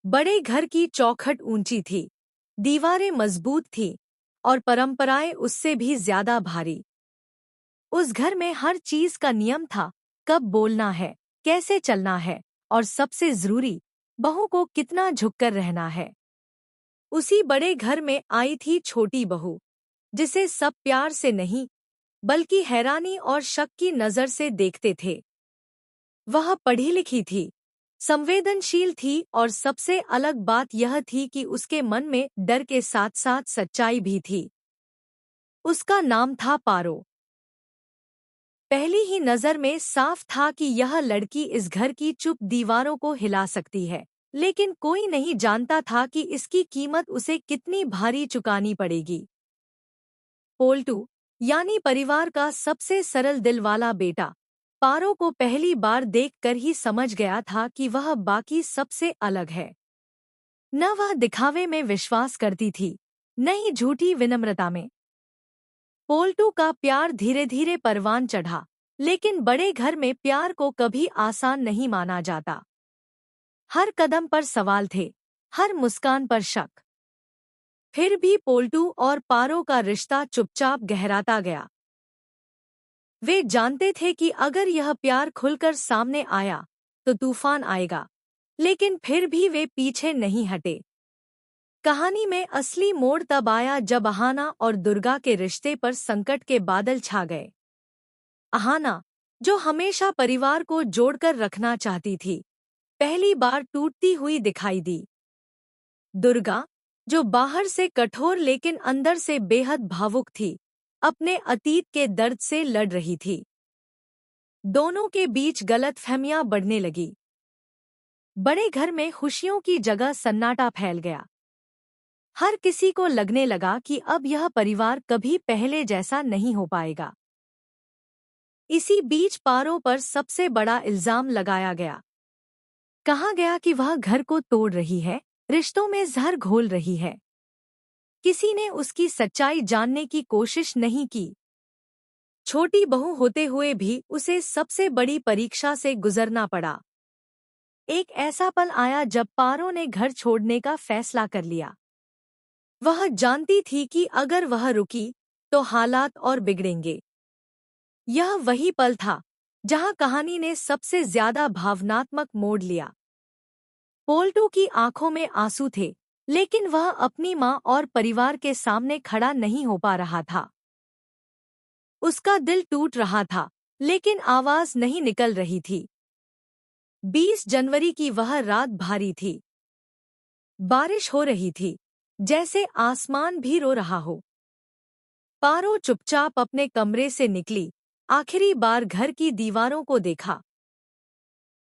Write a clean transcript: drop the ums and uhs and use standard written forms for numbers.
बड़े घर की चौखट ऊंची थी, दीवारें मजबूत थीं और परंपराएं उससे भी ज्यादा भारी। उस घर में हर चीज का नियम था, कब बोलना है, कैसे चलना है और सबसे जरूरी, बहू को कितना झुककर रहना है। उसी बड़े घर में आई थी छोटी बहू, जिसे सब प्यार से नहीं बल्कि हैरानी और शक की नजर से देखते थे। वह पढ़ी लिखी थी, संवेदनशील थी और सबसे अलग बात यह थी कि उसके मन में डर के साथ साथ सच्चाई भी थी। उसका नाम था पारो। पहली ही नजर में साफ था कि यह लड़की इस घर की चुप दीवारों को हिला सकती है, लेकिन कोई नहीं जानता था कि इसकी कीमत उसे कितनी भारी चुकानी पड़ेगी। पोल्टू, यानी परिवार का सबसे सरल दिल वाला बेटा, पारो को पहली बार देखकर ही समझ गया था कि वह बाकी सबसे अलग है। न वह दिखावे में विश्वास करती थी, न ही झूठी विनम्रता में। पोल्टू का प्यार धीरे धीरे परवान चढ़ा, लेकिन बड़े घर में प्यार को कभी आसान नहीं माना जाता। हर कदम पर सवाल थे, हर मुस्कान पर शक। फिर भी पोल्टू और पारो का रिश्ता चुपचाप गहराता गया। वे जानते थे कि अगर यह प्यार खुलकर सामने आया तो तूफान आएगा, लेकिन फिर भी वे पीछे नहीं हटे। कहानी में असली मोड़ तब आया जब अहाना और दुर्गा के रिश्ते पर संकट के बादल छा गए। अहाना, जो हमेशा परिवार को जोड़कर रखना चाहती थी, पहली बार टूटती हुई दिखाई दी। दुर्गा, जो बाहर से कठोर लेकिन अंदर से बेहद भावुक थी, अपने अतीत के दर्द से लड़ रही थी। दोनों के बीच गलतफहमियां बढ़ने लगी। बड़े घर में खुशियों की जगह सन्नाटा फैल गया। हर किसी को लगने लगा कि अब यह परिवार कभी पहले जैसा नहीं हो पाएगा। इसी बीच पारो पर सबसे बड़ा इल्जाम लगाया गया। कहा गया कि वह घर को तोड़ रही है, रिश्तों में जहर घोल रही है। किसी ने उसकी सच्चाई जानने की कोशिश नहीं की। छोटी बहू होते हुए भी उसे सबसे बड़ी परीक्षा से गुजरना पड़ा। एक ऐसा पल आया जब पारो ने घर छोड़ने का फैसला कर लिया। वह जानती थी कि अगर वह रुकी तो हालात और बिगड़ेंगे। यह वही पल था जहां कहानी ने सबसे ज्यादा भावनात्मक मोड़ लिया। पोल्टू की आंखों में आंसू थे, लेकिन वह अपनी मां और परिवार के सामने खड़ा नहीं हो पा रहा था। उसका दिल टूट रहा था, लेकिन आवाज नहीं निकल रही थी। 20 जनवरी की वह रात भारी थी। बारिश हो रही थी, जैसे आसमान भी रो रहा हो। पारो चुपचाप अपने कमरे से निकली, आखिरी बार घर की दीवारों को देखा।